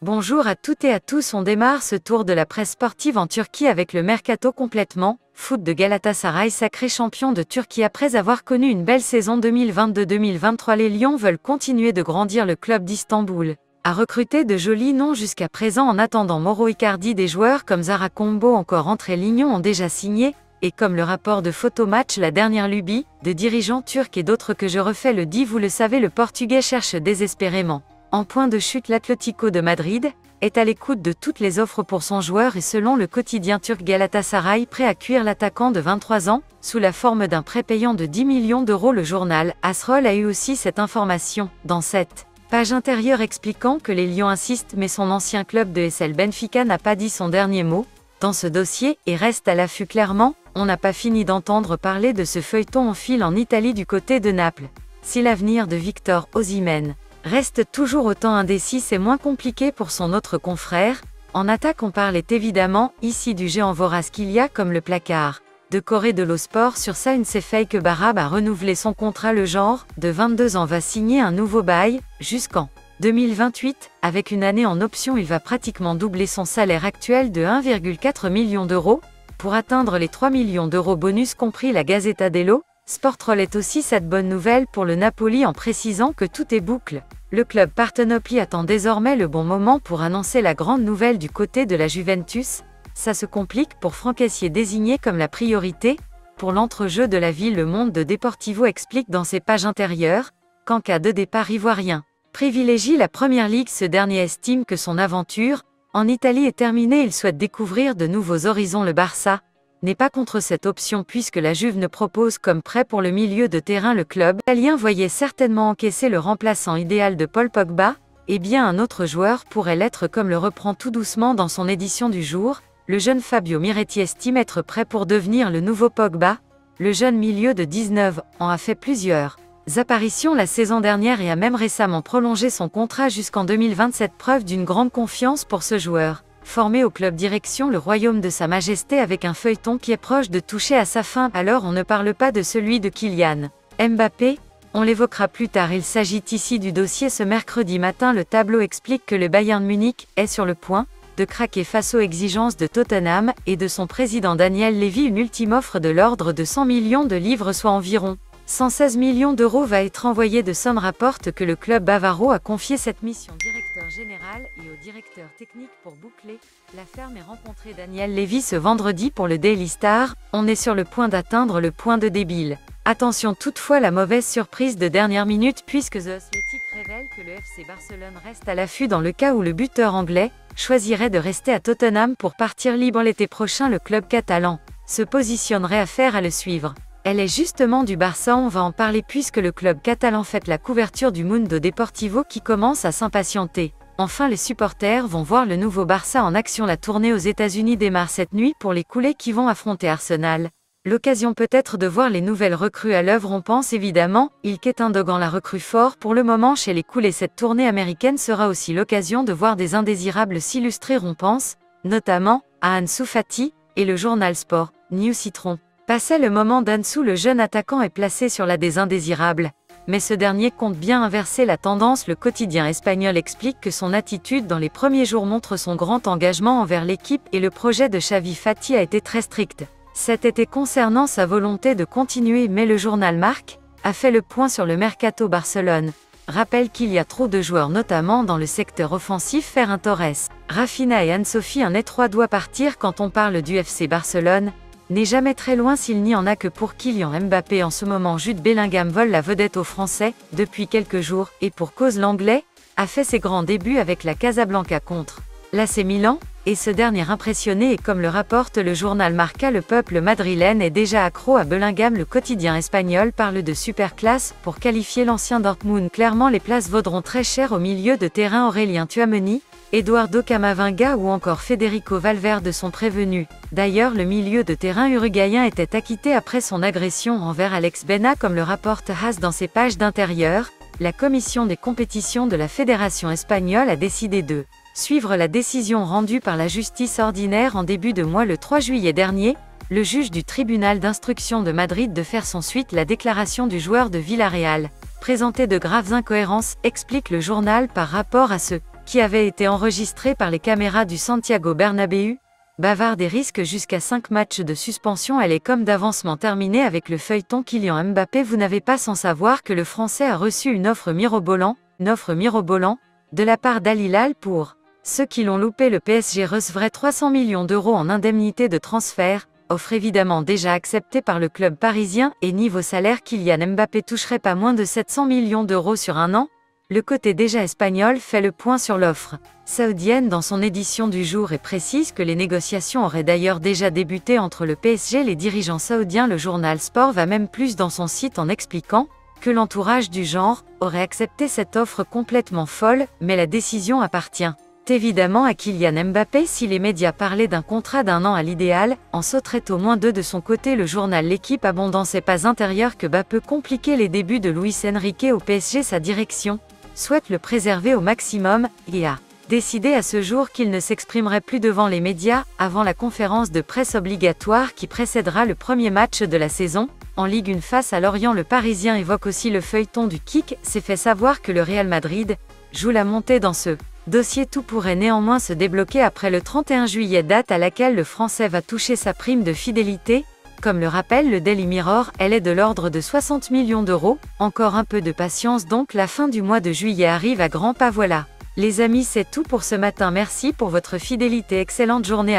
Bonjour à toutes et à tous, on démarre ce tour de la presse sportive en Turquie avec le mercato complètement foot de Galatasaray, sacré champion de Turquie après avoir connu une belle saison 2022-2023. Les Lions veulent continuer de grandir. Le club d'Istanbul a recruté de jolis noms jusqu'à présent. En attendant Mauro Icardi, des joueurs comme Zara Combo encore entrés Lignon ont déjà signé, et comme le rapport de Photomatch, la dernière lubie de dirigeants turcs et d'autres que je refais le dit, vous le savez, le Portugais cherche désespérément. En point de chute, l'Atlético de Madrid est à l'écoute de toutes les offres pour son joueur et selon le quotidien turc Galatasaray, prêt à cuire l'attaquant de 23 ans, sous la forme d'un prêt payant de 10 millions d'euros. Le journal Asrol a eu aussi cette information dans cette page intérieure expliquant que les Lions insistent, mais son ancien club de SL Benfica n'a pas dit son dernier mot dans ce dossier et reste à l'affût. Clairement, on n'a pas fini d'entendre parler de ce feuilleton en file en Italie du côté de Naples. Si l'avenir de Victor Osimhen reste toujours autant indécis, c'est moins compliqué pour son autre confrère. En attaque, on parlait évidemment ici du géant vorace qu'il y a comme le placard de Corée de l'O-Sport. Sur ça, une Sefeik Barab a renouvelé son contrat. Le genre de 22 ans va signer un nouveau bail jusqu'en 2028. Avec une année en option, il va pratiquement doubler son salaire actuel de 1,4 million d'euros pour atteindre les 3 millions d'euros bonus compris. La Gazzetta dello Sport relate aussi cette bonne nouvelle pour le Napoli en précisant que tout est boucle. Le club partenopli attend désormais le bon moment pour annoncer la grande nouvelle du côté de la Juventus. Ça se complique pour Francessier, désigné comme la priorité pour l'entrejeu de la ville. Le Monde de Deportivo explique dans ses pages intérieures qu'en cas de départ ivoirien privilégie la Première Ligue. Ce dernier estime que son aventure en Italie est terminée. Il souhaite découvrir de nouveaux horizons. Le Barça n'est pas contre cette option puisque la Juve ne propose comme prêt pour le milieu de terrain. Le club italien voyait certainement encaisser le remplaçant idéal de Paul Pogba, et bien un autre joueur pourrait l'être, comme le reprend tout doucement dans son édition du jour. Le jeune Fabio Miretti estime être prêt pour devenir le nouveau Pogba. Le jeune milieu de 19 ans a fait plusieurs apparitions la saison dernière et a même récemment prolongé son contrat jusqu'en 2027, preuve d'une grande confiance pour ce joueur. Formé au club direction le royaume de Sa Majesté, avec un feuilleton qui est proche de toucher à sa fin. Alors on ne parle pas de celui de Kylian Mbappé, on l'évoquera plus tard. Il s'agit ici du dossier ce mercredi matin. Le tableau explique que le Bayern Munich est sur le point de craquer face aux exigences de Tottenham et de son président Daniel Levy. Une ultime offre de l'ordre de 100 millions de livres, soit environ 116 millions d'euros, va être envoyée. De Somme rapporte que le club bavaro a confié cette mission au directeur général et au directeur technique pour boucler l'affaire, mais rencontrer Daniel Levy ce vendredi pour le Daily Star, on est sur le point d'atteindre le point de débile. Attention toutefois, la mauvaise surprise de dernière minute, puisque The Athletic révèle que le FC Barcelone reste à l'affût dans le cas où le buteur anglais choisirait de rester à Tottenham pour partir libre l'été prochain. Le club catalan se positionnerait. Affaire à le suivre. Elle est justement du Barça, on va en parler puisque le club catalan fête la couverture du Mundo Deportivo qui commence à s'impatienter. Enfin, les supporters vont voir le nouveau Barça en action. La tournée aux États-Unis démarre cette nuit pour les coulés qui vont affronter Arsenal. L'occasion peut-être de voir les nouvelles recrues à l'œuvre. On pense évidemment Ilkay Gündogan, la recrue fort pour le moment chez les coulés. Cette tournée américaine sera aussi l'occasion de voir des indésirables s'illustrer. On pense notamment à Ansu Fati et le journal Sport New Citron. Passé le moment d'Ansu, le jeune attaquant est placé sur la des indésirables. Mais ce dernier compte bien inverser la tendance. Le quotidien espagnol explique que son attitude dans les premiers jours montre son grand engagement envers l'équipe et le projet de Xavi Fati a été très strict cet été concernant sa volonté de continuer. Mais le journal Marca a fait le point sur le mercato. Barcelone rappelle qu'il y a trop de joueurs, notamment dans le secteur offensif. Ferran Torres, Rafinha et Ansu-Fati, un étroit doit partir. Quand on parle du FC Barcelone, n'est jamais très loin s'il n'y en a que pour Kylian Mbappé. En ce moment, Jude Bellingham vole la vedette aux Français depuis quelques jours, et pour cause, l'Anglais a fait ses grands débuts avec la Casablanca contre l'AC Milan, et ce dernier impressionné. Et comme le rapporte le journal Marca, le peuple madrilène est déjà accro à Bellingham. Le quotidien espagnol parle de superclasse pour qualifier l'ancien Dortmund. Clairement, les places vaudront très cher au milieu de terrain. Aurélien Tchouaméni, Eduardo Camavinga ou encore Federico Valverde sont prévenus. D'ailleurs, le milieu de terrain uruguayen était acquitté après son agression envers Alex Baena, comme le rapporte AS dans ses pages d'intérieur. La commission des compétitions de la Fédération espagnole a décidé de suivre la décision rendue par la justice ordinaire en début de mois. Le 3 juillet dernier, le juge du tribunal d'instruction de Madrid de faire sans suite la déclaration du joueur de Villarreal présentait de graves incohérences, explique le journal par rapport à ce qui avait été enregistré par les caméras du Santiago Bernabéu, bavarde et risque jusqu'à 5 matchs de suspension. Elle est comme d'avancement terminée avec le feuilleton Kylian Mbappé. Vous n'avez pas sans savoir que le Français a reçu une offre mirobolant, de la part d'Al Hilal pour ceux qui l'ont loupé. Le PSG recevrait 300 millions d'euros en indemnité de transfert, offre évidemment déjà acceptée par le club parisien, et niveau salaire, Kylian Mbappé toucherait pas moins de 700 millions d'euros sur un an. Le côté déjà espagnol fait le point sur l'offre saoudienne dans son édition du jour et précise que les négociations auraient d'ailleurs déjà débuté entre le PSG et les dirigeants saoudiens. Le journal Sport va même plus dans son site en expliquant que l'entourage du genre aurait accepté cette offre complètement folle, mais la décision appartient évidemment à Kylian Mbappé. Si les médias parlaient d'un contrat d'1 an à l'idéal, en sauteraient au moins 2 de son côté. Le journal L'équipe abonde dans ses pas intérieurs que Mbappé peut compliquer les débuts de Luis Enrique au PSG. Sa direction souhaite le préserver au maximum et a décidé à ce jour qu'il ne s'exprimerait plus devant les médias avant la conférence de presse obligatoire qui précédera le premier match de la saison. En Ligue 1 face à Lorient, le Parisien évoque aussi le feuilleton du kick. S'est fait savoir que le Real Madrid joue la montée dans ce dossier. Tout pourrait néanmoins se débloquer après le 31 juillet, date à laquelle le Français va toucher sa prime de fidélité. Comme le rappelle le Daily Mirror, elle est de l'ordre de 60 millions d'euros. Encore un peu de patience donc, la fin du mois de juillet arrive à grands pas. Voilà. Les amis, c'est tout pour ce matin. Merci pour votre fidélité. Excellente journée à